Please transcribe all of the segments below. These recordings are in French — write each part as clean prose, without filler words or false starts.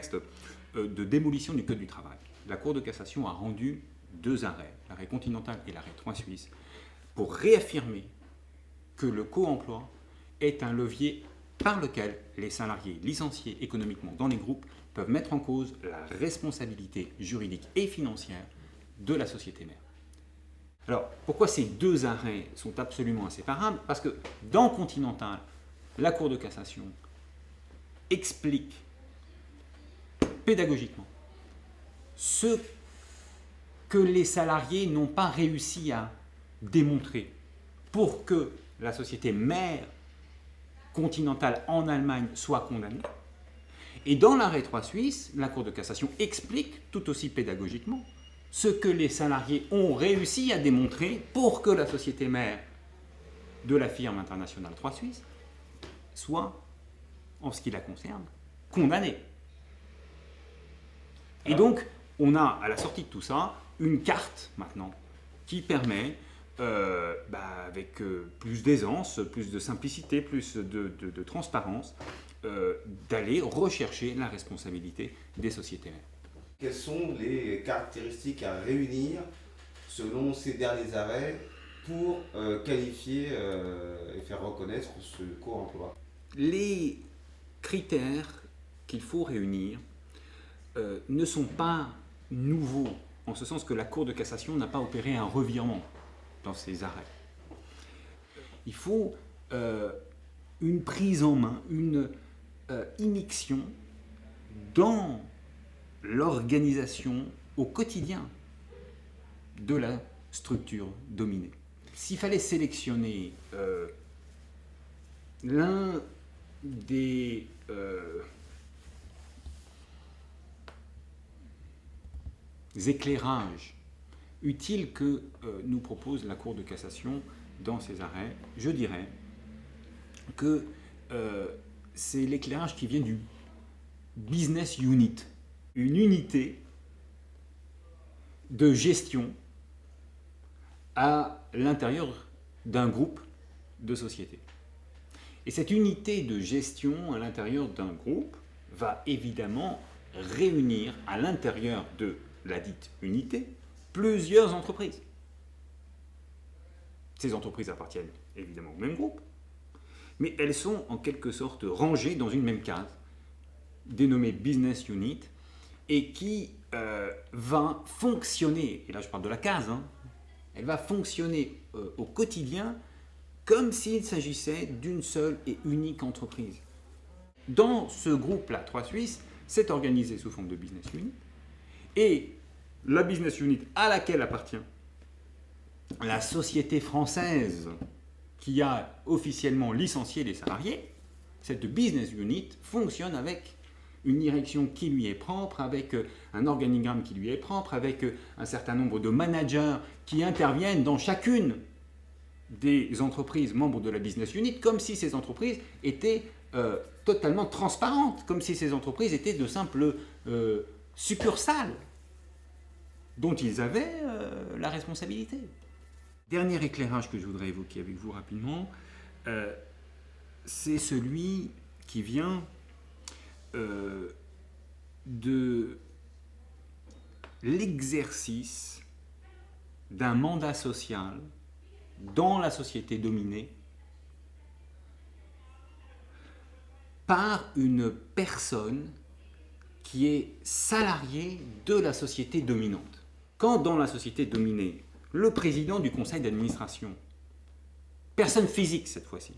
contexte de démolition du Code du travail. La Cour de cassation a rendu 2 arrêts, l'arrêt Continental et l'arrêt 3 Suisse, pour réaffirmer que le co-emploi est un levier par lequel les salariés licenciés économiquement dans les groupes peuvent mettre en cause la responsabilité juridique et financière de la société mère. Alors, pourquoi ces 2 arrêts sont absolument inséparables? Parce que dans Continental, la Cour de cassation explique pédagogiquement ce que les salariés n'ont pas réussi à démontrer pour que la société mère Continental en Allemagne soit condamnée. Et dans l'arrêt 3 Suisse, la Cour de cassation explique tout aussi pédagogiquement ce que les salariés ont réussi à démontrer pour que la société mère de la firme internationale 3 Suisse soit, en ce qui la concerne, condamnée. Et donc, on a, à la sortie de tout ça, une carte maintenant qui permet, avec plus d'aisance, plus de simplicité, plus de transparence, d'aller rechercher la responsabilité des sociétés mères. Quelles sont les caractéristiques à réunir selon ces derniers arrêts pour qualifier et faire reconnaître ce co-emploi? Les critères qu'il faut réunir ne sont pas nouveaux, en ce sens que la Cour de cassation n'a pas opéré un revirement dans ces arrêts. Il faut une prise en main, une immixtion dans l'organisation au quotidien de la structure dominée. S'il fallait sélectionner l'un des éclairages utiles que nous propose la Cour de cassation dans ces arrêts, je dirais que c'est l'éclairage qui vient du business unit, une unité de gestion à l'intérieur d'un groupe de sociétés. Et cette unité de gestion à l'intérieur d'un groupe va évidemment réunir à l'intérieur de la dite unité plusieurs entreprises. Ces entreprises appartiennent évidemment au même groupe, mais elles sont en quelque sorte rangées dans une même case, dénommée Business Unit, et qui va fonctionner, et là je parle de la case, elle va fonctionner au quotidien comme s'il s'agissait d'une seule et unique entreprise. Dans ce groupe-là, 3 Suisse, c'est organisé sous forme de Business Unit, et la Business Unit à laquelle appartient la société française qui a officiellement licencié les salariés, cette Business Unit fonctionne avec une direction qui lui est propre, avec un organigramme qui lui est propre, avec un certain nombre de managers qui interviennent dans chacune des entreprises membres de la Business Unit, comme si ces entreprises étaient totalement transparentes, comme si ces entreprises étaient de simples succursales dont ils avaient la responsabilité. Dernier éclairage que je voudrais évoquer avec vous rapidement, c'est celui qui vient de l'exercice d'un mandat social dans la société dominée par une personne qui est salariée de la société dominante. Quand dans la société dominée, le président du conseil d'administration, personne physique cette fois-ci,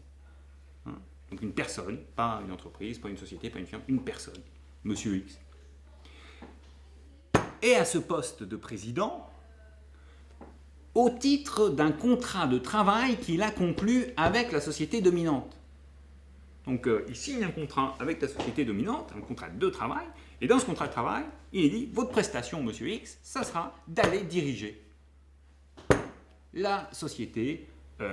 donc une personne, pas une entreprise, pas une société, pas une firme, une personne, Monsieur X, est à ce poste de président au titre d'un contrat de travail qu'il a conclu avec la société dominante. Donc il signe un contrat avec la société dominante, un contrat de travail, et dans ce contrat de travail, il dit, votre prestation, Monsieur X, ça sera d'aller diriger la société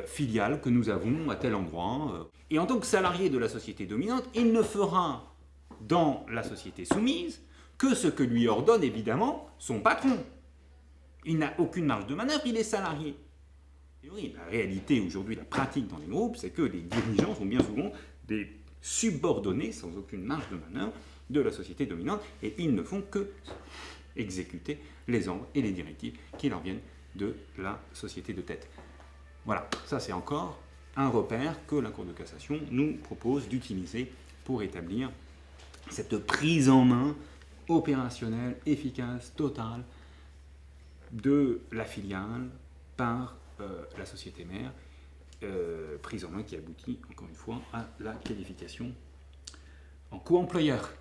filiale que nous avons à tel endroit. Et en tant que salarié de la société dominante, il ne fera dans la société soumise que ce que lui ordonne évidemment son patron. Il n'a aucune marge de manœuvre, il est salarié. Et oui, la réalité aujourd'hui, la pratique dans les groupes, c'est que les dirigeants sont bien souvent des subordonnés sans aucune marge de manœuvre de la société dominante, et ils ne font que exécuter les ordres et les directives qui leur viennent de la société de tête. Voilà, ça c'est encore un repère que la Cour de cassation nous propose d'utiliser pour établir cette prise en main opérationnelle, efficace, totale de la filiale par la société mère, prise en main qui aboutit, encore une fois, à la qualification en co-employeur.